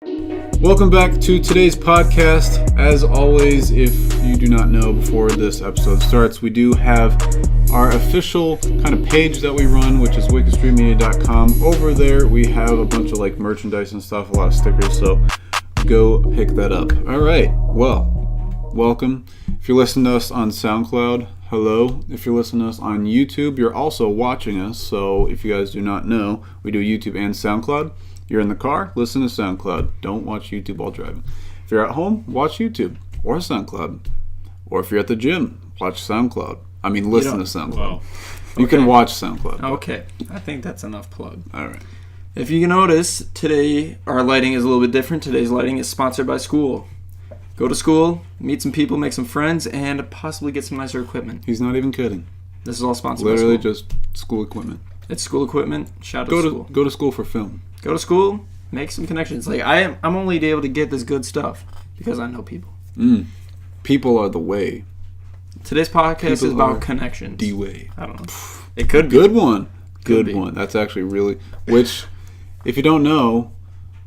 Welcome back to today's podcast. As always, if you do not know before this episode starts, we do have our official kind of page that we run, which is wckdstreetmedia.com. Over there, we have a bunch of like merchandise and stuff, a lot of stickers, so go pick that up. All right, well, welcome. If you're listening to us on SoundCloud, hello. If you're listening to us on YouTube, you're also watching us, so if you guys do not know, we do YouTube and SoundCloud. You're in the car, listen to SoundCloud. Don't watch YouTube while driving. If you're at home, watch YouTube or SoundCloud. Or if you're at the gym, watch SoundCloud. I mean, listen to SoundCloud. Well, okay. You can watch SoundCloud. Okay. I think that's enough plug. All right. If you notice, today our lighting is a little bit different. Today's lighting is sponsored by school. Go to school, meet some people, make some friends, and possibly get some nicer equipment. He's not even kidding. This is all sponsored by school. Literally just school equipment. It's school equipment. Shout out to school. Go to school for film. Go to school, make some connections. Like I'm only able to get this good stuff because I know people. People are the way. Today's podcast is about connections. The way. I don't know. It could be. Good one. Good one. That's actually really... Which, if you don't know,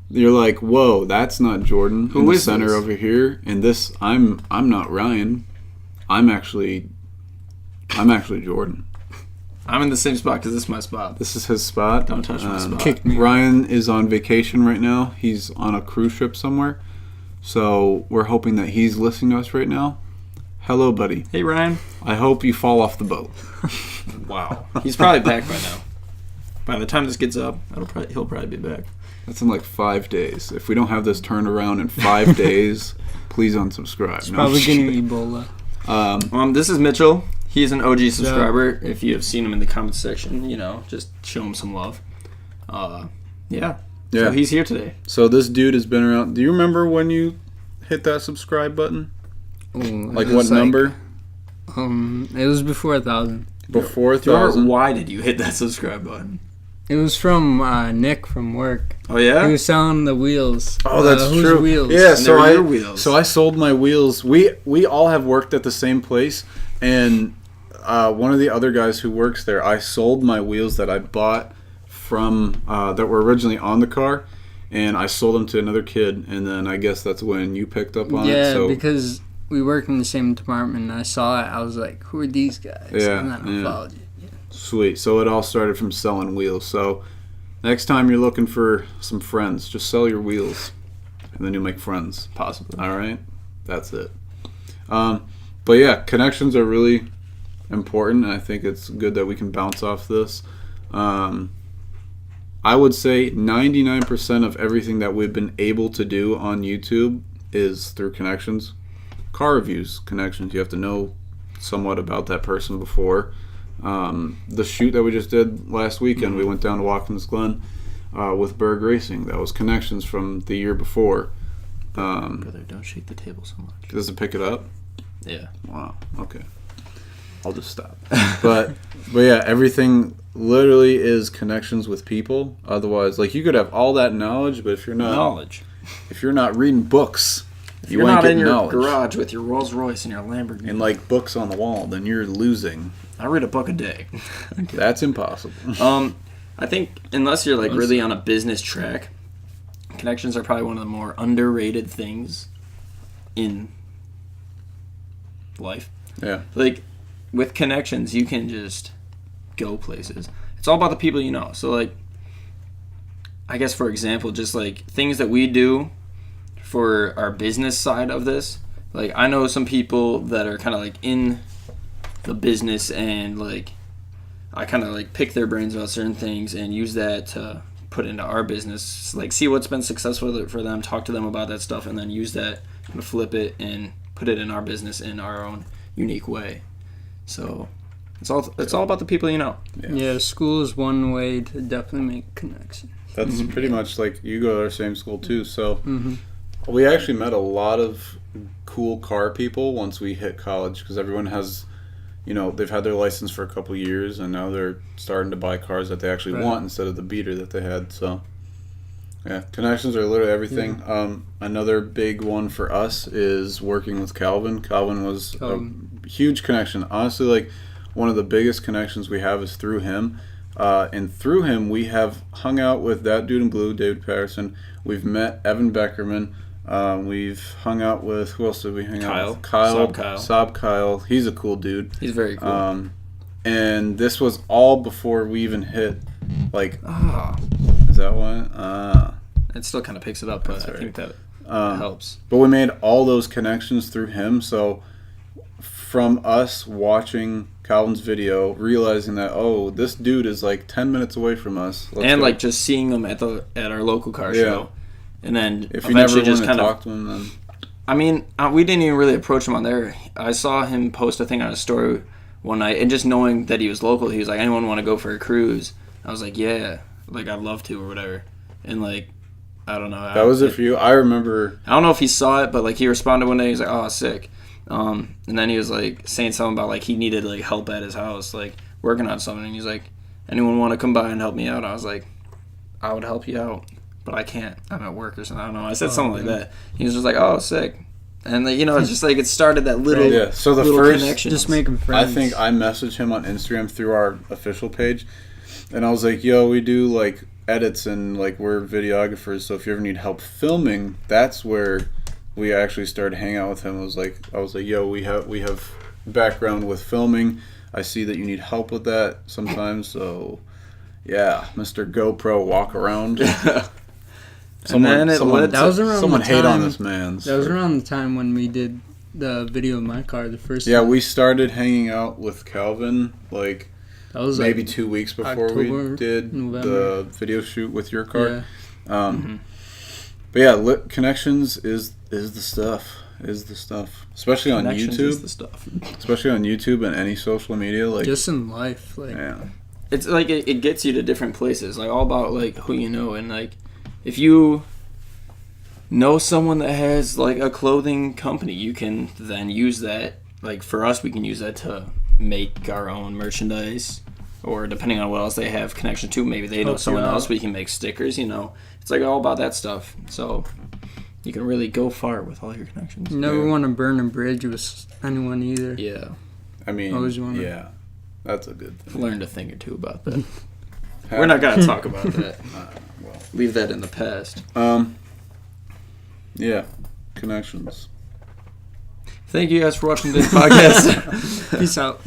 you're like, whoa, that's not Jordan. Who is the center this? Over here? And this, I'm not Ryan. I'm actually Jordan. I'm in the same spot because this is my spot. This is his spot. Don't touch my spot. Ryan is on vacation right now. He's on a cruise ship somewhere. So we're hoping that he's listening to us right now. Hello, buddy. Hey, Ryan. I hope you fall off the boat. Wow. He's probably back by now. By the time this gets up, he'll probably be back. That's in like 5 days. If we don't have this turned around in 5 days, please unsubscribe. He's probably getting Ebola. This is Mitchell. He's an OG subscriber. Yeah. If you have seen him in the comments section, just show him some love. Yeah. So he's here today. So this dude has been around. Do you remember when you hit that subscribe button? Like what number? It was before 1,000. Before 1,000? Why did you hit that subscribe button? It was from Nick from work. Oh yeah? He was selling the wheels. Oh, that's true. Wheels? Yeah, wheels. So I sold my wheels. We all have worked at the same place, and one of the other guys who works there, I sold my wheels that I bought from that were originally on the car, and I sold them to another kid, and then I guess that's when you picked up on it. Yeah, because we work in the same department, and I saw it. I was like, who are these guys? Yeah, and then I followed you. Yeah. Sweet. So it all started from selling wheels. So next time you're looking for some friends, just sell your wheels, and then you'll make friends. Possibly. All right? That's it. But yeah, connections are really important, and I think it's good that we can bounce off this. I would say 99% of everything that we've been able to do on YouTube is through connections. Car reviews, connections. You have to know somewhat about that person before. The shoot that we just did last weekend, we went down to Watkins Glen with Berg Racing. That was connections from the year before. Brother, don't shake the table so much. Does it pick it up? Yeah. Wow. Okay. I'll just stop. But yeah, everything literally is connections with people. Otherwise, like you could have all that knowledge, but if you're not reading books, you're not in your garage with your Rolls Royce and your Lamborghini and like books on the wall, then you're losing. I read a book a day. Okay. That's impossible. I think unless you're like really on a business track, connections are probably one of the more underrated things in life. Yeah. Like with connections, you can just go places. It's all about the people you know. So like, I guess for example, just like things that we do for our business side of this. Like I know some people that are kind of like in the business, and like I kind of like pick their brains about certain things and use that to put into our business. Like see what's been successful for them, talk to them about that stuff, and then use that and flip it and put it in our business in our own unique way. So it's all about the people you know. Yeah, school is one way to definitely make connections. That's pretty much like you go to our same school too. So we actually met a lot of cool car people once we hit college, because everyone has, they've had their license for a couple years, and now they're starting to buy cars that they actually want instead of the beater that they had. So yeah, connections are literally everything. Yeah. Another big one for us is working with Calvin. Calvin was a huge connection. Honestly, like one of the biggest connections we have is through him. And through him, we have hung out with that dude in blue, David Patterson. We've met Evan Beckerman. We've hung out with, who else did we hang out with? Saab Kyle. He's a cool dude. He's very cool. And this was all before we even hit, like, is that what? It still kind of picks it up, but I think that helps. But we made all those connections through him. So from us watching Calvin's video, realizing that, oh, this dude is like 10 minutes away from us. And like just seeing him at our local car show. And then if you never just want to talk to him, then... I mean, we didn't even really approach him on there. I saw him post a thing on his story one night, and just knowing that he was local, he was like, anyone want to go for a cruise? I was like, yeah, like I'd love to or whatever. And like, I don't know. That was a few. I remember. I don't know if he saw it, but like he responded one day. He was like, "Oh, sick," and then he was like saying something about like he needed like help at his house, like working on something. And he's like, "Anyone want to come by and help me out?" I was like, "I would help you out, but I can't. I'm at work or something." I don't know. I said something like that. He was just like, "Oh, sick," and like, it's just like it started that little So the little first connection. Just making friends. I think I messaged him on Instagram through our official page, and I was like, "Yo, we do like edits and like we're videographers, so if you ever need help filming," that's where we actually started hanging out with him. I was like, "Yo, we have background with filming. I see that you need help with that sometimes, so yeah, Mr. GoPro walk around." Someone hate on this man. That was around the time when we did the video of my car the first time. Yeah, time. we started hanging out with Calvin like that was maybe like 2 weeks before October, we did November. The video shoot with your car. Yeah. But yeah, connections is the stuff. Especially on YouTube. Is the stuff. Especially on YouTube and any social media, like just in life, like it's like it gets you to different places, like all about like who you know, and like if you know someone that has like a clothing company, you can then use that. Like for us, we can use that to make our own merchandise, or depending on what else they have connection to, maybe they know someone else, we can make stickers. It's like all about that stuff. So you can really go far with all your connections. You never want to burn a bridge with anyone either. Yeah, I mean, that's a good thing. Learned a thing or two about that. We're not gonna talk about that. Leave that in the past. Yeah, connections. Thank you guys for watching this podcast. Peace out.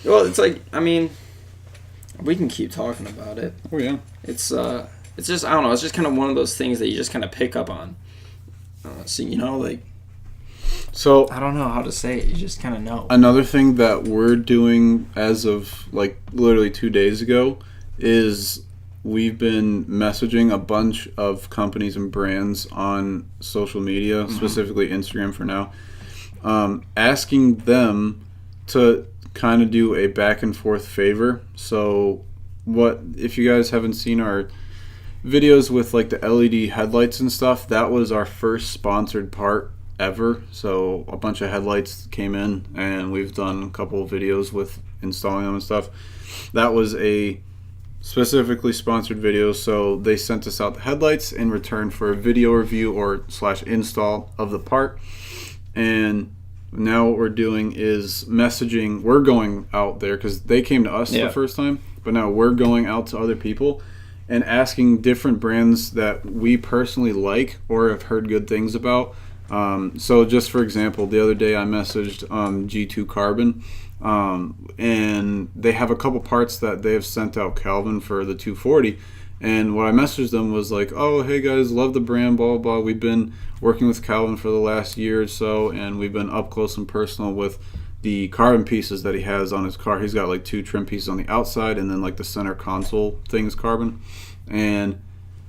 Well, it's like, I mean, we can keep talking about it. Oh yeah. It's just, I don't know. It's just kind of one of those things that you just kind of pick up on. So I don't know how to say it. You just kind of know. Another thing that we're doing as of like literally 2 days ago is we've been messaging a bunch of companies and brands on social media, specifically Instagram for now, asking them to kind of do a back and forth favor. So if you guys haven't seen our videos with like the LED headlights and stuff, that was our first sponsored part ever. So a bunch of headlights came in and we've done a couple of videos with installing them and stuff. That was a specifically sponsored video, so they sent us out the headlights in return for a video review or / install of the part. And now what we're doing is messaging. We're going out there because they came to us the first time, but now we're going out to other people and asking different brands that we personally like or have heard good things about. So just for example, the other day I messaged G2 Carbon, and they have a couple parts that they have sent out Calvin for the 240. And what I messaged them was like, "Oh, hey guys, love the brand, blah, blah, blah. We've been working with Calvin for the last year or so, and we've been up close and personal with the carbon pieces that he has on his car. He's got like 2 trim pieces on the outside, and then like the center console thing is carbon." And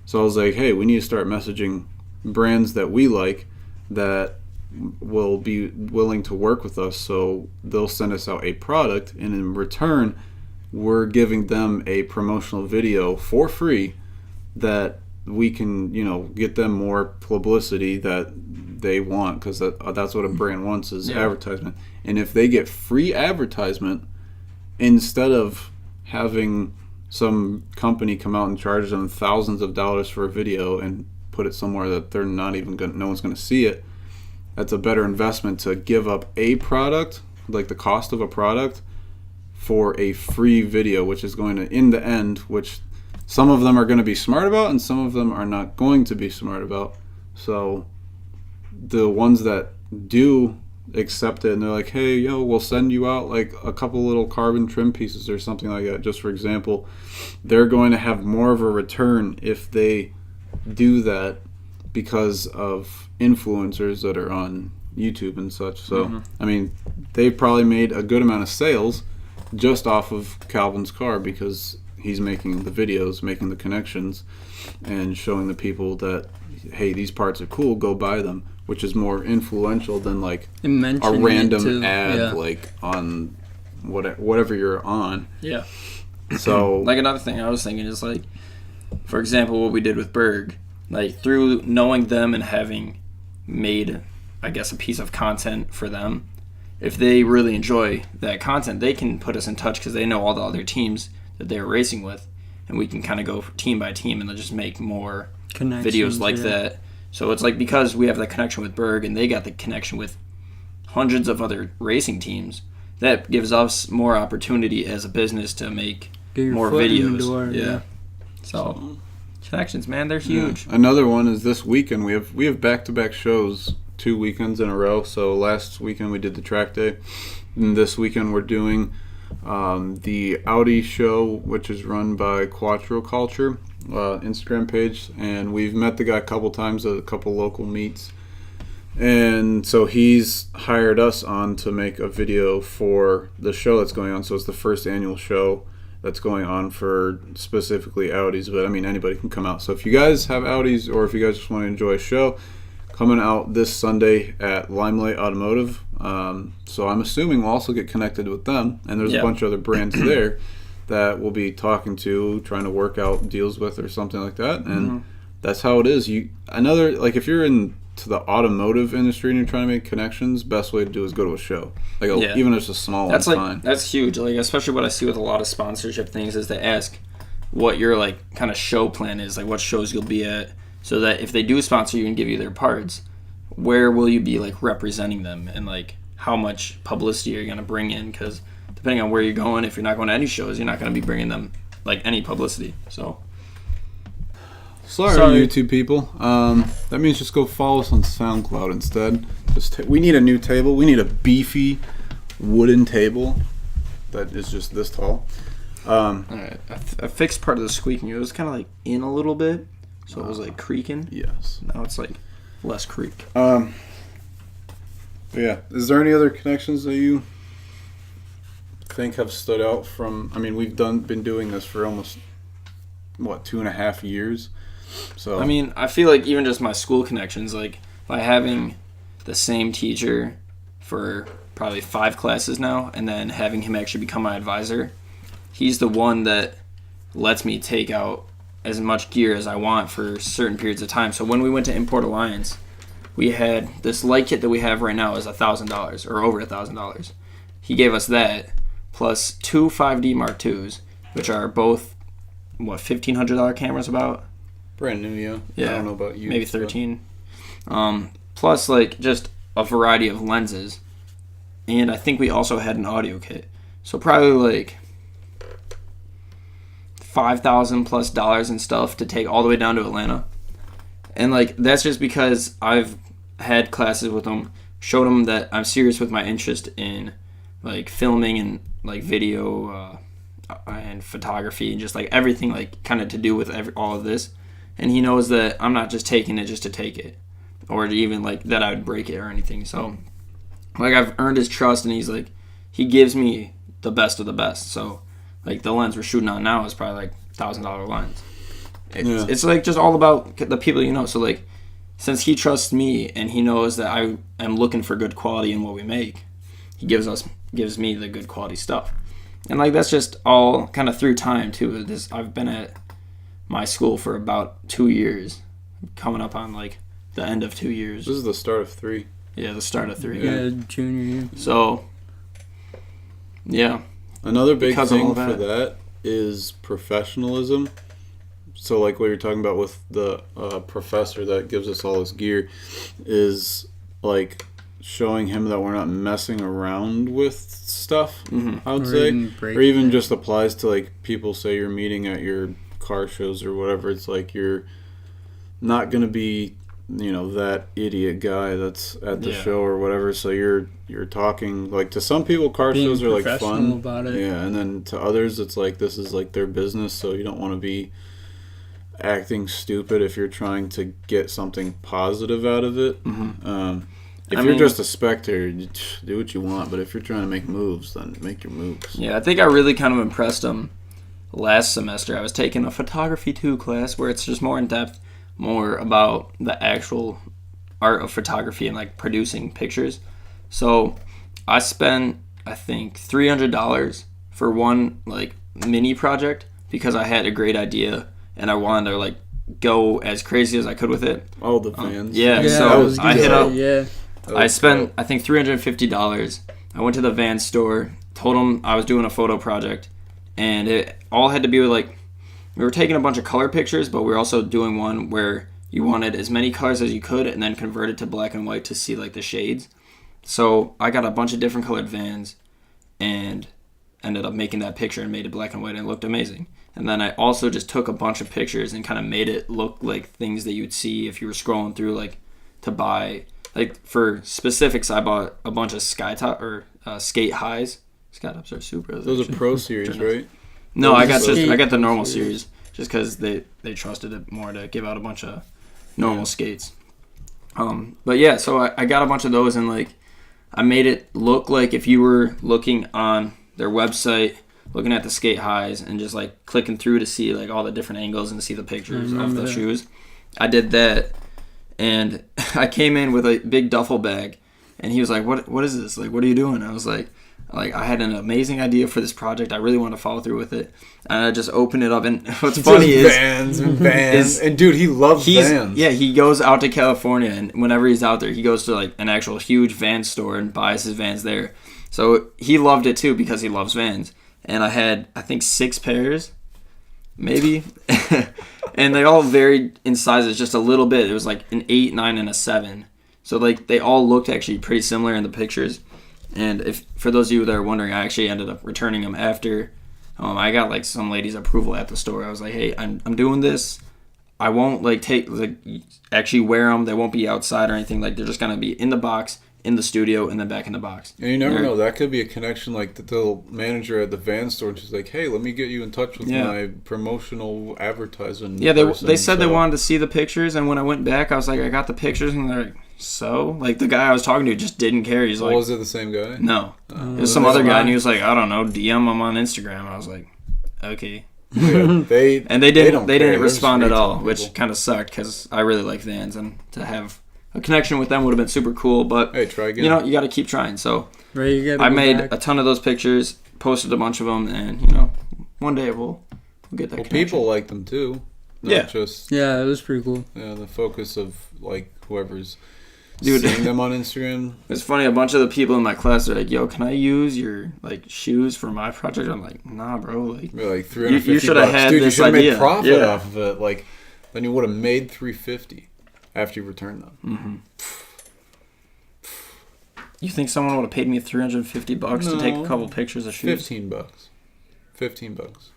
so I was like, hey, we need to start messaging brands that we like that will be willing to work with us, so they'll send us out a product, and in return we're giving them a promotional video for free that we can get them more publicity that they want, because that's what a brand wants is advertisement. And if they get free advertisement instead of having some company come out and charge them thousands of dollars for a video and put it somewhere that they're not even no one's going to see it, that's a better investment to give up a product, like the cost of a product, for a free video, which is going to, in the end, which some of them are going to be smart about and some of them are not going to be smart about. So the ones that do accept it and they're like, hey, we'll send you out like a couple little carbon trim pieces or something like that, just for example, they're going to have more of a return if they do that because of influencers that are on YouTube and such. So I mean, they've probably made a good amount of sales just off of Calvin's car because he's making the videos, making the connections, and showing the people that, hey, these parts are cool, go buy them, which is more influential than like a random ad like on whatever you're on. Yeah. So like another thing I was thinking is like, for example, what we did with Berg, like through knowing them and having made, I guess, a piece of content for them, if they really enjoy that content, they can put us in touch because they know all the other teams that they're racing with, and we can kind of go team by team and they'll just make more videos like that. So it's like because we have that connection with Berg and they got the connection with hundreds of other racing teams, that gives us more opportunity as a business to make more videos. Yeah. So connections, man, they're huge. Yeah. Another one is this weekend. We have back-to-back shows 2 weekends in a row. So last weekend we did the track day, and this weekend we're doing the Audi show, which is run by Quattro Culture Instagram page, and we've met the guy a couple times at a couple local meets, and so he's hired us on to make a video for the show that's going on. So it's the first annual show that's going on for specifically Audis, but I mean anybody can come out. So if you guys have Audis or if you guys just want to enjoy a show, coming out this Sunday at Limelight Automotive. So I'm assuming we'll also get connected with them, and there's a bunch of other brands there that we'll be talking to, trying to work out deals with or something like that. And that's how it is. If you're into the automotive industry and you're trying to make connections, best way to do is go to a show, even if it's a small one. Fine. That's huge. Like especially what I see with a lot of sponsorship things is they ask what your like kind of show plan is, like what shows you'll be at, so that if they do sponsor you and give you their parts, where will you be like representing them, and like how much publicity are you going to bring in? Because depending on where you're going, if you're not going to any shows, you're not going to be bringing them like any publicity. So sorry. YouTube people. That means just go follow us on SoundCloud instead. We need a new table. We need a beefy wooden table that is just this tall. All right, I fixed part of the squeaking. It was kind of like in a little bit, so it was like creaking. Yes. Now it's like less creak. Yeah. Is there any other connections that you think have stood out from? I mean, we've been doing this for almost 2.5 years. So I mean, I feel like even just my school connections, like by having the same teacher for probably 5 classes now, and then having him actually become my advisor, he's the one that lets me take out as much gear as I want for certain periods of time. So when we went to Import Alliance, we had this light kit that we have right now is $1,000 or over $1,000. He gave us that plus 2 5D Mark IIs, which are both $1,500 cameras about. Brand new, yeah. I don't know about you. Maybe 13. Plus like just a variety of lenses, and I think we also had an audio kit. So probably like $5,000+ and stuff to take all the way down to Atlanta. And like that's just because I've had classes with him, showed him that I'm serious with my interest in like filming and like video and photography and just like everything like kind of to do with all of this. And he knows that I'm not just taking it just to take it, or even like that I would break it or anything. So like I've earned his trust, and he gives me the best of the best. So like the lens we're shooting on now is probably like $1,000 lens. It's like just all about the people you know. So like since he trusts me and he knows that I am looking for good quality in what we make, he gives me the good quality stuff. And like that's just all kind of through time too. I've been at my school for about 2 years, coming up on like the end of 2 years. This is the start of 3. Yeah, the start of 3. Yeah, junior year. So, yeah. Another big thing for that is professionalism. So like what you're talking about with the professor that gives us all this gear is like showing him that we're not messing around with stuff, I would Or say. even break Or even things. just applies to, like, people say you're meeting at your car shows or whatever. It's like you're not going to be, that idiot guy that's at the show or whatever. So you're talking, like, to some people, car Being shows are, like, professional fun. about it. Yeah, and then to others, it's like this is, like, their business, so you don't want to be acting stupid if you're trying to get something positive out of it. If you're just a spectator, you do what you want. But if you're trying to make moves, then make your moves. Yeah, I think I really kind of impressed him last semester. I was taking a photography 2 class where it's just more in depth, more about the actual art of photography and like producing pictures. So I spent, I think, $300 for one like mini project because I had a great idea and I wanted to like go as crazy as I could with it. All the fans. Yeah, Yeah, so I hit up. Yeah. I spent, I think, $350. I went to the van store, told them I was doing a photo project, and it all had to be with, like, we were taking a bunch of color pictures, but we were also doing one where you wanted as many colors as you could and then convert it to black and white to see, like, the shades. So I got a bunch of different colored vans and ended up making that picture and made it black and white, and it looked amazing. And then I also just took a bunch of pictures and kind of made it look like things that you would see if you were scrolling through, like, to buy. Like, for specifics, I bought a bunch of skate highs. Skate tops are super. Those are Pro Series, right? No, I got Skate I got the normal series just because they trusted it more to give out a bunch of normal skates. But yeah, so I got a bunch of those, and like I made it look like if you were looking on their website, looking at the skate highs, and just like clicking through to see like all the different angles and to see the pictures of the shoes. I did that. And I came in with a big duffel bag, and he was like, "What is this? Like, what are you doing?" I was like, I had an amazing idea for this project. I really want to follow through with it. And I just opened it up, and what's funny is vans, and dude, he loves vans. Yeah, he goes out to California, and whenever he's out there, he goes to like an actual huge van store and buys his vans there. So he loved it too because he loves vans. And I had, I think, 6 pairs, maybe. And they all varied in sizes just a little bit. It was like an 8, 9, and a 7. So like they all looked actually pretty similar in the pictures. And if for those of you that are wondering, I actually ended up returning them after I got like some lady's approval at the store. I was like, "Hey, I'm doing this. I won't like actually wear them. They won't be outside or anything. Like they're just gonna be in the box, in the studio, and then back in the box." And you never know. That could be a connection, like the manager at the van store. She's like, "Hey, let me get you in touch with my promotional advertising." Yeah, they said they wanted to see the pictures, and when I went back, I was like, "I got the pictures," and they're like, "So?" Like the guy I was talking to just didn't care. He's like, "Was it the same guy?" No, it was some other guy, and he was like, "I don't know, DM him on Instagram." I was like, "Okay." Yeah, they didn't respond at all, which kind of sucked because I really like vans, and to have a connection with them would have been super cool. But hey, try again. You got to keep trying. So I made a ton of those pictures, posted a bunch of them, and one day we'll get that. Well, connection. people like them too. Yeah. Yeah, it was pretty cool. Yeah, the focus of like whoever's Dude, seeing them on Instagram. It's funny. A bunch of the people in my class are like, "Yo, can I use your like shoes for my project?" I'm like, "Nah, bro. Like, you're like $350. You should have had Dude, this you should have idea. made profit off of it. Like, then you would have made $350 after you returned them." Mm-hmm. You think someone would have paid me $350 to take a couple pictures of shoes? $15. $15.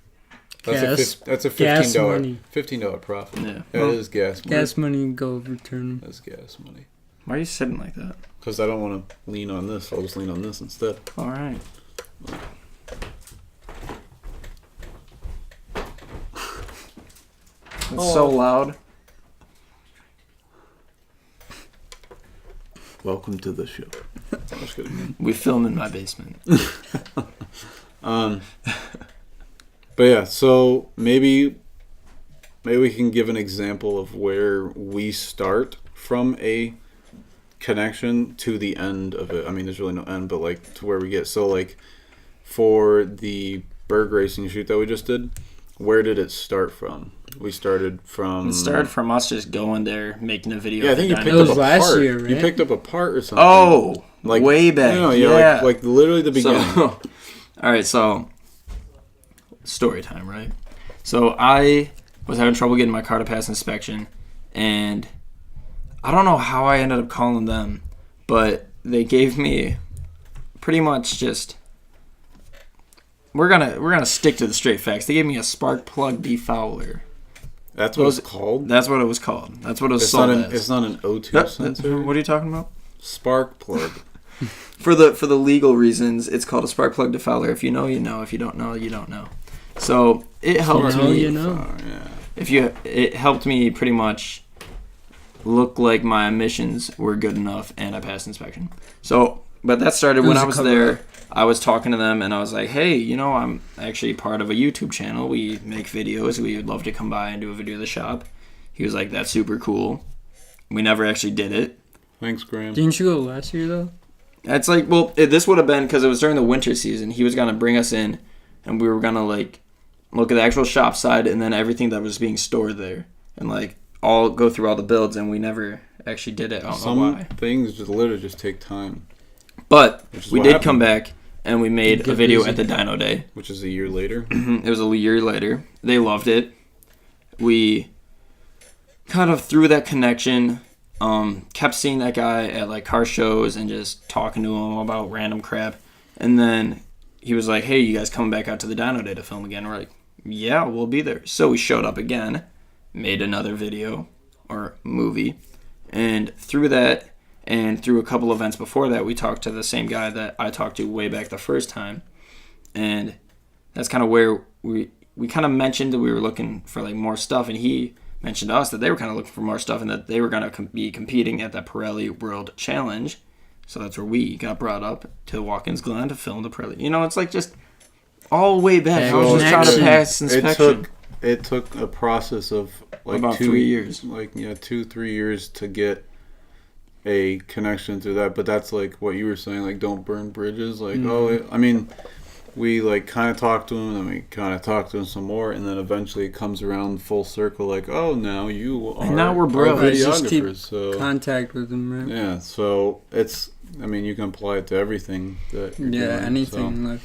That's a $15 profit. Yeah, it is gas money. Gas money, go return them. That's gas money. Why are you sitting like that? Because I don't want to lean on this. I'll just lean on this instead. All right. It's so loud. Welcome to the show. That's good. We film in my basement. But yeah, so maybe we can give an example of where we start from a connection to the end of it. I mean, there's really no end, but like to where we get. So like for the berg racing shoot that we just did, where did it start from? We started from... It started from us just going there, making a video. Yeah, I think you picked up a part. Year, right? You picked up a part or something. Oh, like way back. Yeah. Like literally the beginning. So, all right, so story time, right? So I was having trouble getting my car to pass inspection, and I don't know how I ended up calling them, but they gave me pretty much just. We're gonna stick to the straight facts. They gave me a spark plug defouler. That's what it's called? That's what it was called. That's what it was sold as. It's not an O2 sensor? What are you talking about? Spark plug. For the legal reasons, it's called a spark plug defouler. If you know, you know. If you don't know, you don't know. So it helped me. You know. Yeah. It helped me pretty much look like my emissions were good enough and I passed inspection. So, but that started when I was there. I was talking to them and I was like, hey, you know, I'm actually part of a YouTube channel. We make videos. We would love to come by and do a video of the shop. He was like, that's super cool. We never actually did it. Thanks, Graham. Didn't you go last year, though? It's like, well, this would have been because it was during the winter season. He was going to bring us in and we were going to, like, look at the actual shop side and then everything that was being stored there. And, like, all go through all the builds and we never actually did it. I don't know why. Some things literally just take time. But we did come back. And we made a video at the Dyno Day. Which is a year later. It was a year later. They loved it. We kind of through that connection, kept seeing that guy at like car shows and just talking to him about random crap. And then he was like, hey, you guys coming back out to the Dyno Day to film again? We're like, yeah, we'll be there. So we showed up again, made another video or movie. And through that, and through a couple events before that, we talked to the same guy that I talked to way back the first time. And that's kind of where we kind of mentioned that we were looking for like more stuff. And he mentioned to us that they were kind of looking for more stuff and that they were going to be competing at that Pirelli World Challenge. So that's where we got brought up to Watkins Glen to film the Pirelli. You know, it's like just all way back. I was just trying to pass inspection. It took a process of like about 3 years. Like, 2-3 years to get a connection through that, but that's like what you were saying, like don't burn bridges. Like, we like kind of talked to him, and then we kind of talked to him some more, and then eventually it comes around full circle. Like, oh, now you are. And now we're bros. Just keep so contact with them, right? Yeah, so it's. I mean, you can apply it to everything that. You're doing, anything. So. Like,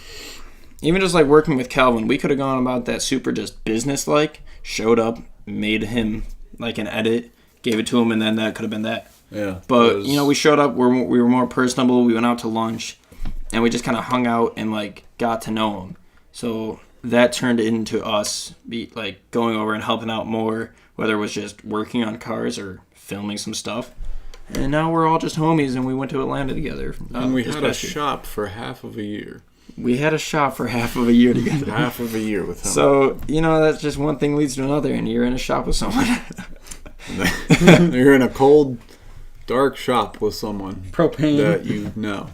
even just like working with Calvin, we could have gone about that super just business like. Showed up, made him like an edit, gave it to him, and then that could have been that. Yeah, but we showed up. We were more personable. We went out to lunch, and we just kind of hung out and like got to know him. So that turned into us like going over and helping out more, whether it was just working on cars or filming some stuff. And now we're all just homies, and we went to Atlanta together. And we had a shop for half of a year. We had a shop for half of a year together. Half of a year with him. So that's just one thing leads to another, and you're in a shop with someone. You're in a cold, dark shop with someone propane that you know,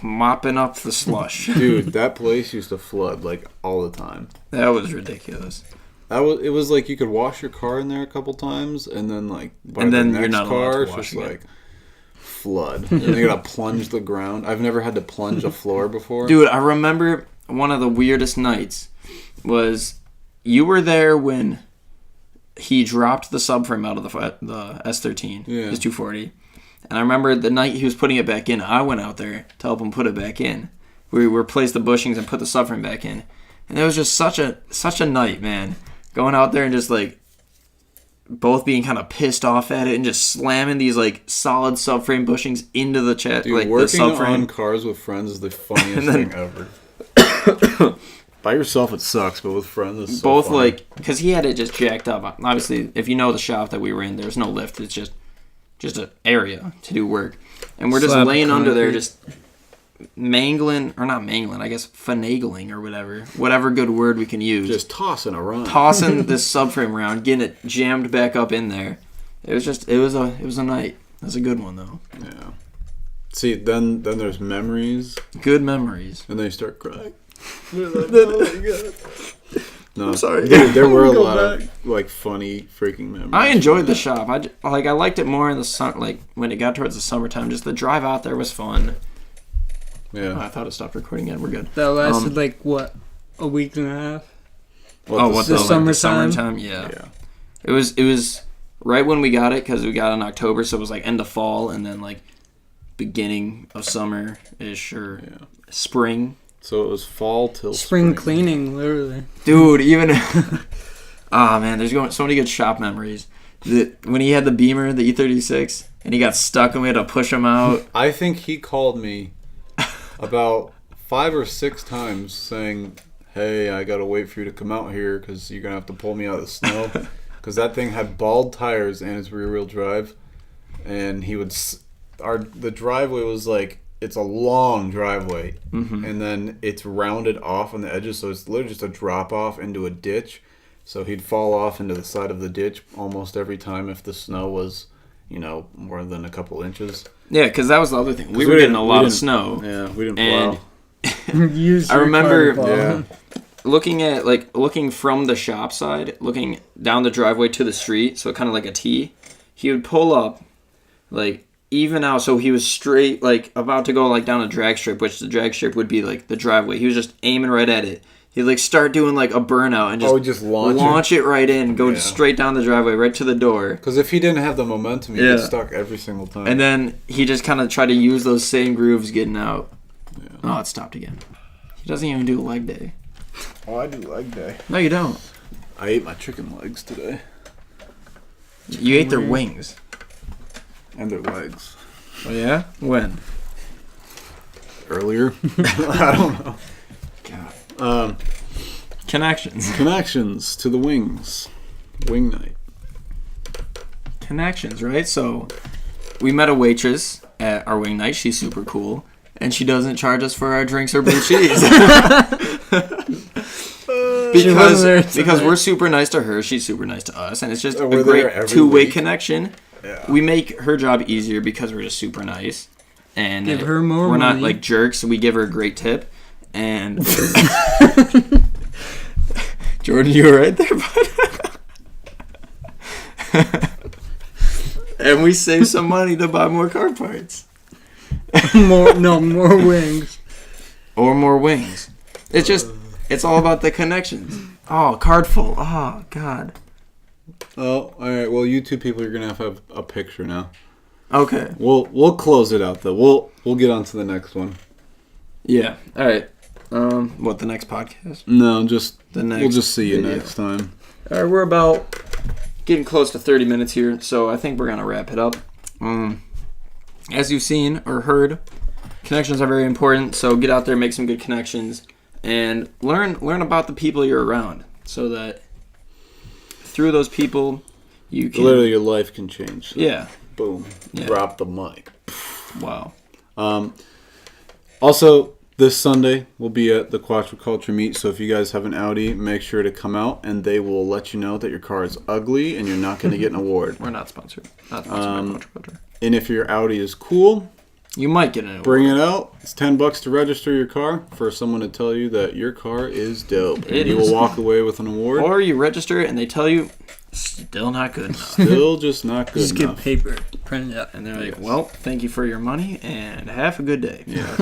mopping up the slush. Dude, that place used to flood like all the time. That was ridiculous. It was like you could wash your car in there a couple times, and then like by the next you're not car, it's just like flood. And you gotta plunge the ground. I've never had to plunge a floor before. Dude, I remember one of the weirdest nights was you were there when he dropped the subframe out of the S13, his 240. And I remember the night he was putting it back in, I went out there to help him put it back in. We replaced the bushings and put the subframe back in. And it was just such a night, man. Going out there and just like both being kind of pissed off at it and just slamming these like solid subframe bushings into the chat. Dude, like working the subframe on cars with friends is the funniest thing ever. By yourself it sucks, but with friends it's so both funny. like because he had it just jacked up. Obviously, if you know the shop that we were in, there's no lift. It's just an area to do work, and we're just laying under there, just mangling or not mangling, I guess finagling or whatever good word we can use. Just tossing this subframe around, getting it jammed back up in there. It was a night. It was a good one though. Yeah. See, then there's memories. Good memories. And then you start crying. Like, oh my God. No, I'm sorry. There were a lot of like funny freaking memories. I enjoyed the shop. I liked it more in the sun. Like when it got towards the summertime, just the drive out there was fun. Yeah. Oh, I thought it stopped recording again. We're good. That lasted like what, a week and a half? The summertime? Yeah. It was right when we got it because we got it in October, so it was like end of fall and then like beginning of summer-ish or spring. So it was fall till spring cleaning, literally. Dude, even... Oh, man, there's so many good shop memories. when he had the Beamer, the E36, and he got stuck and we had to push him out. I think he called me about 5 or 6 times saying, hey, I got to wait for you to come out here because you're going to have to pull me out of the snow. Because that thing had bald tires and it's rear-wheel drive. And he would... the driveway was like... It's a long driveway. Mm-hmm. And then it's rounded off on the edges. So it's literally just a drop-off into a ditch. So he'd fall off into the side of the ditch almost every time if the snow was, more than a couple inches. Yeah, because that was the other thing. We were getting a lot of snow. Yeah, we didn't plow. I remember looking from the shop side, looking down the driveway to the street, so kind of like a T. He would pull up, even out, so he was straight, about to go down a drag strip, which the drag strip would be the driveway. He was just aiming right at it. He'd start doing a burnout and just launch it right in, go straight down the driveway, right to the door. Because if he didn't have the momentum, he'd get stuck every single time. And then he just kind of tried to use those same grooves getting out. Yeah. Oh, it stopped again. He doesn't even do leg day. Oh, I do leg day. No, you don't. I ate my chicken legs today. You ate their wings. And their legs. Oh, yeah? When? Earlier. I don't know. God. Connections to the wings. Wing night. Connections, right? So we met a waitress at our wing night. She's super cool. And she doesn't charge us for our drinks or blue cheese. because we're super nice to her. She's super nice to us. And it's just a great two-way connection. Yeah. We make her job easier because we're just super nice. And give her more we're money. Not jerks. We give her a great tip. And Jordan, you were right there, bud. And we save some money to buy more car parts. more wings. Or more wings. It's all about the connections. Oh, card full. Oh, God. Oh, all right. Well, you two people are gonna have a picture now. Okay. We'll close it out though. We'll get on to the next one. Yeah. All right. What, the next podcast? No, just the next. We'll just see you video. next time. All right, we're about getting close to 30 minutes here, so I think we're gonna wrap it up. As you've seen or heard, connections are very important. So get out there, make some good connections, and learn about the people you're around, so that through those people, you can literally your life can change. So yeah. Boom. Yeah. Drop the mic. Wow. Also, this Sunday we'll be at the Quadriculture meet. So if you guys have an Audi, make sure to come out, and they will let you know that your car is ugly and you're not going to get an award. We're not sponsored. Not sponsored by Quadriculture. And if your Audi is cool, you might get an award. Bring it out. It's $10 to register your car for someone to tell you that your car is dope. And you will walk away with an award. Or you register it and they tell you, still not good enough. Still just not good just enough. Just get paper, print it out. And they're like, well, thank you for your money and have a good day. Yeah.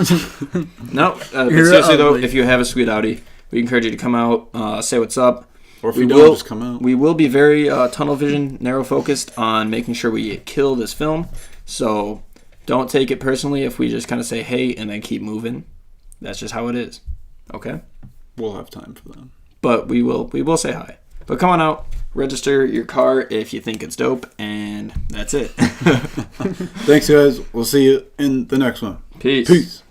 No, but seriously though, if you have a sweet Audi, we encourage you to come out, say what's up. Or if you don't, just come out. We will be very tunnel vision, narrow focused on making sure we kill this film. So don't take it personally if we just kind of say hey and then keep moving. That's just how it is. Okay? We'll have time for that. But we will say hi. But come on out, register your car if you think it's dope, and that's it. Thanks, guys. We'll see you in the next one. Peace. Peace.